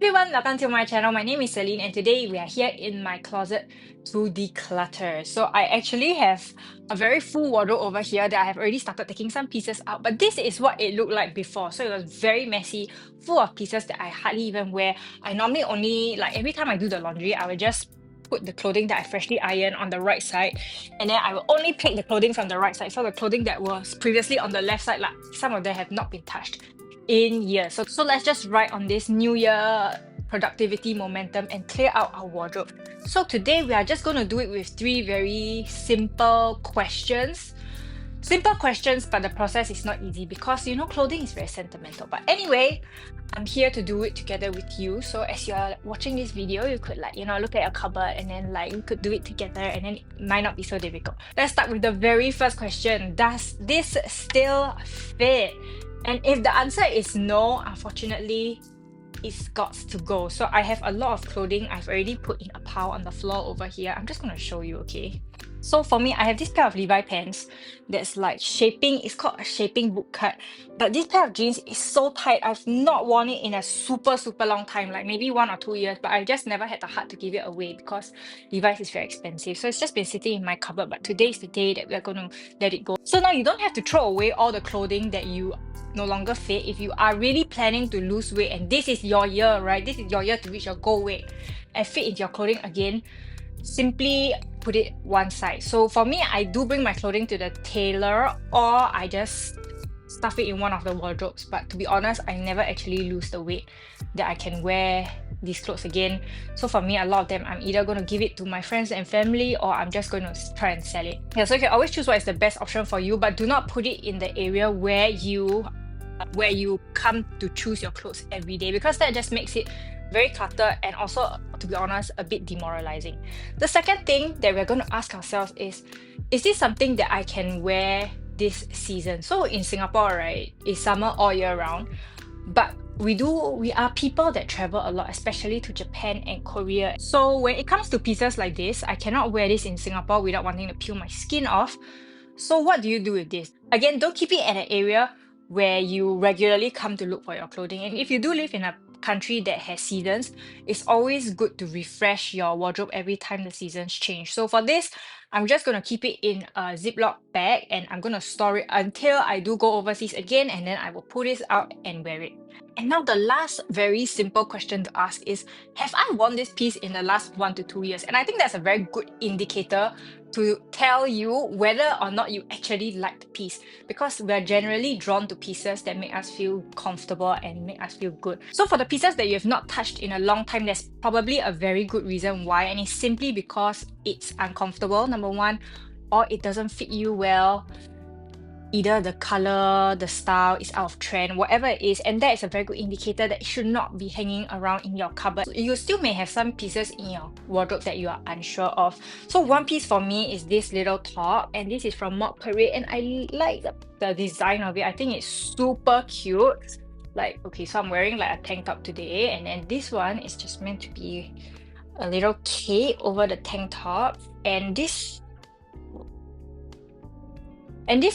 everyone, welcome to my channel. My name is Celine and today we are here in my closet to declutter. So I actually have a very full wardrobe over here that I have already started taking some pieces out, but this is what it looked like before. So it was very messy, full of pieces that I hardly even wear. I normally only, like every time I do the laundry, I will just put the clothing that I freshly ironed on the right side, and then I will only pick the clothing from the right side. So the clothing that was previously on the left side, like some of them have not been touched in years. So let's just ride on this new year productivity momentum and clear out our wardrobe. So today we are just going to do it with three very simple questions. Simple questions, but the process is not easy because clothing is very sentimental. But anyway, I'm here to do it together with you. So as you're watching this video, you could look at your cupboard and then we could do it together and then it might not be so difficult. Let's start with the very first question. Does this still fit? And if the answer is no, unfortunately, it's got to go. So I have a lot of clothing I've already put in a pile on the floor over here. I'm just going to show you, okay? So for me, I have this pair of Levi pants that's like shaping. It's called a shaping boot cut. But this pair of jeans is so tight. I've not worn it in a super long time, like maybe 1 or 2 years, but I just never had the heart to give it away because Levi's is very expensive. So it's just been sitting in my cupboard. But today is the day that we're going to let it go. So now you don't have to throw away all the clothing that you no longer fit. If you are really planning to lose weight and this is your year, right? This is your year to reach your goal weight and fit into your clothing again, simply put it one side. So for me, I do bring my clothing to the tailor or I just stuff it in one of the wardrobes. But to be honest, I never actually lose the weight that I can wear these clothes again. So for me, a lot of them, I'm either going to give it to my friends and family or I'm just going to try and sell it. Yeah, so you can always choose what is the best option for you, but do not put it in the area where you come to choose your clothes every day, because that just makes it very cluttered and also, to be honest, a bit demoralizing. The second thing that we're going to ask ourselves is this something that I can wear this season? So in Singapore, right, it's summer all year round, but we are people that travel a lot, especially to Japan and Korea. So when it comes to pieces like this, I cannot wear this in Singapore without wanting to peel my skin off. So what do you do with this? Again, don't keep it in an area where you regularly come to look for your clothing. And if you do live in a country that has seasons, it's always good to refresh your wardrobe every time the seasons change. So for this, I'm just going to keep it in a Ziploc bag and I'm going to store it until I do go overseas again, and then I will pull this out and wear it. And now the last very simple question to ask is, have I worn this piece in the last 1 to 2 years? And I think that's a very good indicator to tell you whether or not you actually like the piece, because we're generally drawn to pieces that make us feel comfortable and make us feel good. So for the pieces that you have not touched in a long time, there's probably a very good reason why, and it's simply because it's uncomfortable, number one, or it doesn't fit you well. Either the color, the style is out of trend, whatever it is, and that is a very good indicator that it should not be hanging around in your cupboard. You still may have some pieces in your wardrobe that you are unsure of. So one piece for me is this little top, and this is from Mock Parade, and I like the design of it. I think it's super cute. Like, okay, so I'm wearing like a tank top today, and then this one is just meant to be a little cape over the tank top, and this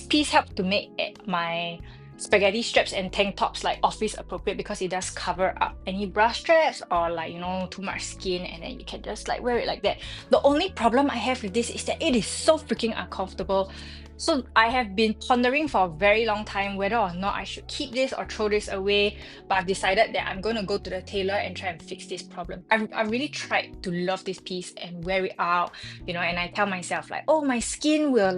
piece helped to make my spaghetti straps and tank tops like office appropriate, because it does cover up any bra straps or too much skin, and then you can just wear it like that. The only problem I have with this is that it is so freaking uncomfortable. So I have been pondering for a very long time whether or not I should keep this or throw this away, but I've decided that I'm going to go to the tailor and try and fix this problem. I really tried to love this piece and wear it out, and I tell myself oh, my skin will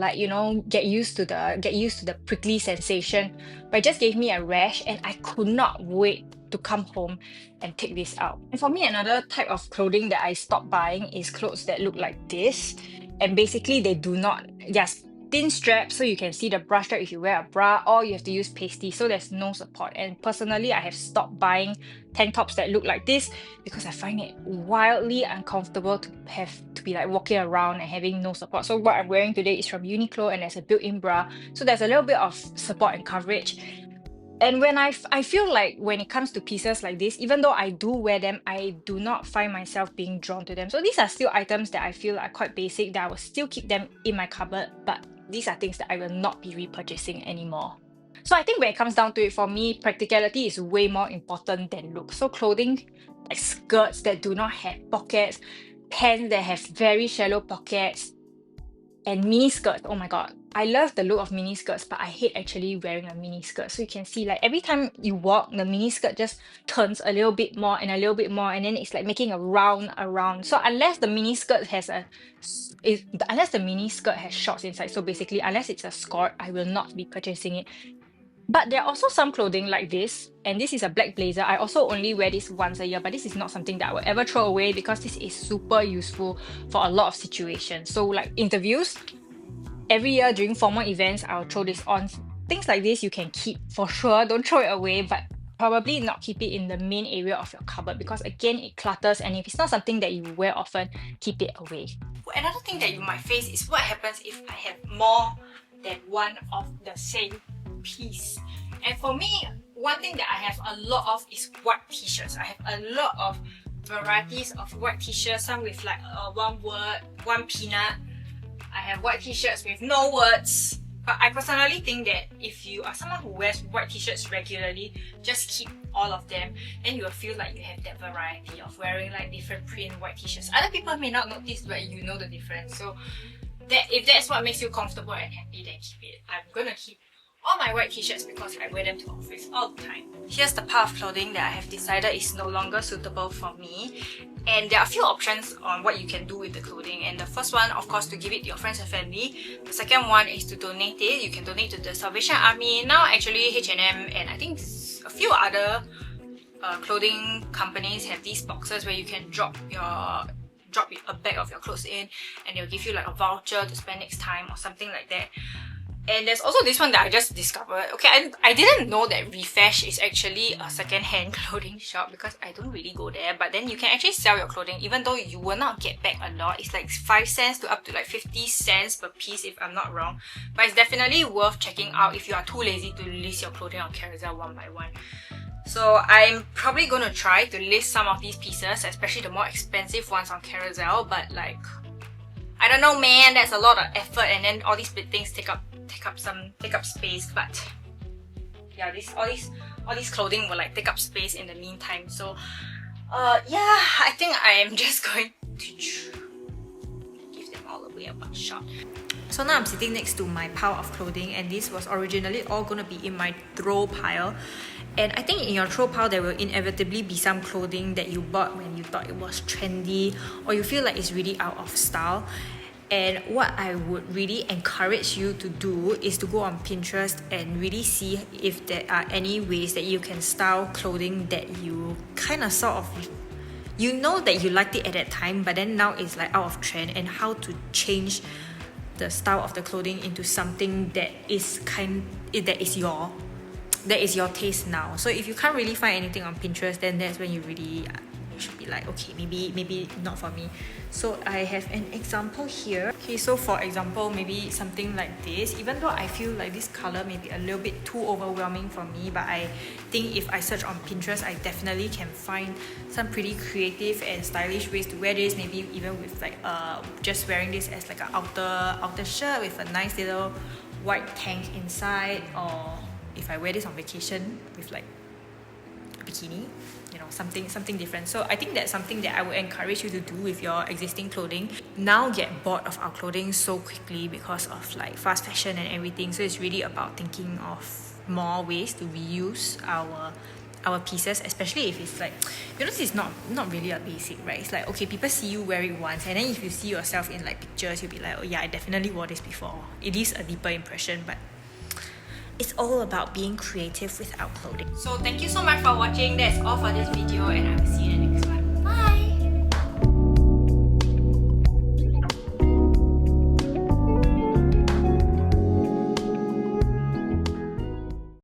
get used to the prickly sensation, but it just gave me a rash and I could not wait to come home and take this out. And for me, another type of clothing that I stopped buying is clothes that look like this, and basically they're thin straps, so you can see the bra strap if you wear a bra, or you have to use pasty, so there's no support. And personally, I have stopped buying tank tops that look like this because I find it wildly uncomfortable to have to be walking around and having no support. So what I'm wearing today is from Uniqlo, and there's a built-in bra, so there's a little bit of support and coverage. And when I feel like when it comes to pieces like this, even though I do wear them, I do not find myself being drawn to them. So these are still items that I feel are quite basic, that I will still keep them in my cupboard, but these are things that I will not be repurchasing anymore. So I think when it comes down to it, for me, practicality is way more important than looks. So clothing like skirts that do not have pockets, pants that have very shallow pockets, and mini skirts. Oh my god, I love the look of mini skirts, but I hate actually wearing a mini skirt. So you can see, like, every time you walk, the mini skirt just turns a little bit more and a little bit more, and then it's like making a round around. So unless the mini skirt has unless the mini skirt has shorts inside, so basically unless it's a skirt, I will not be purchasing it. But there are also some clothing like this, and this is a black blazer. I also only wear this once a year, but this is not something that I will ever throw away because this is super useful for a lot of situations. So like interviews, every year during formal events, I'll throw this on. Things like this you can keep for sure, don't throw it away, but probably not keep it in the main area of your cupboard because again, it clutters, and if it's not something that you wear often, keep it away. Another thing that you might face is what happens if I have more than one of the same piece. And for me, one thing that I have a lot of is white t-shirts. I have a lot of varieties of white t-shirts, some with like one word, one peanut. I have white t-shirts with no words. But I personally think that if you are someone who wears white t-shirts regularly, just keep all of them, and you will feel like you have that variety of wearing like different print white t-shirts. Other people may not notice, but you know the difference. So if that's what makes you comfortable and happy, then keep it. I'm gonna keep all my white t-shirts because I wear them to office all the time. Here's the pair of clothing that I have decided is no longer suitable for me. And there are a few options on what you can do with the clothing. And the first one, of course, to give it to your friends and family. The second one is to donate it. You can donate to the Salvation Army. Now actually H&M and I think a few other clothing companies have these boxes where you can drop a bag of your clothes in, and they'll give you like a voucher to spend next time or something like that. And there's also this one that I just discovered. Okay, I didn't know that Refresh is actually a second-hand clothing shop because I don't really go there. But then you can actually sell your clothing even though you will not get back a lot. It's like 5 cents to up to like 50 cents per piece if I'm not wrong. But it's definitely worth checking out if you are too lazy to list your clothing on Carousel one by one. So I'm probably going to try to list some of these pieces, especially the more expensive ones on Carousel. But like, I don't know, man, that's a lot of effort, and then all these things take up space. But yeah, all these clothing will like take up space in the meantime. So yeah, I think I am just going to give them all away at one shot. So now I'm sitting next to my pile of clothing, and this was originally all gonna be in my throw pile. And I think in your throw pile there will inevitably be some clothing that you bought when you thought it was trendy, or you feel like it's really out of style. And what I would really encourage you to do is to go on Pinterest and really see if there are any ways that you can style clothing that you kind of sort of, you know that you liked it at that time, but then now it's like out of trend, and how to change the style of the clothing into something that is your taste now. So if you can't really find anything on Pinterest, then that's when you really should be like, okay, maybe not for me. So I have an example here. Okay, so for example, maybe something like this. Even though I feel like this color may be a little bit too overwhelming for me, but I think if I search on Pinterest, I definitely can find some pretty creative and stylish ways to wear this. Maybe even with like just wearing this as like an outer shirt with a nice little white tank inside, or if I wear this on vacation with like a bikini, you know, something different. So I think that's something that I would encourage you to do with your existing clothing. Now get bored of our clothing so quickly because of like fast fashion and everything. So it's really about thinking of more ways to reuse our pieces, especially if it's like, you know, this is not really a basic, right? It's like, okay, people see you wear it once, and then if you see yourself in like pictures, you'll be like, oh yeah, I definitely wore this before. It is a deeper impression, but it's all about being creative with our clothing. So thank you so much for watching. That's all for this video, and I will see you in the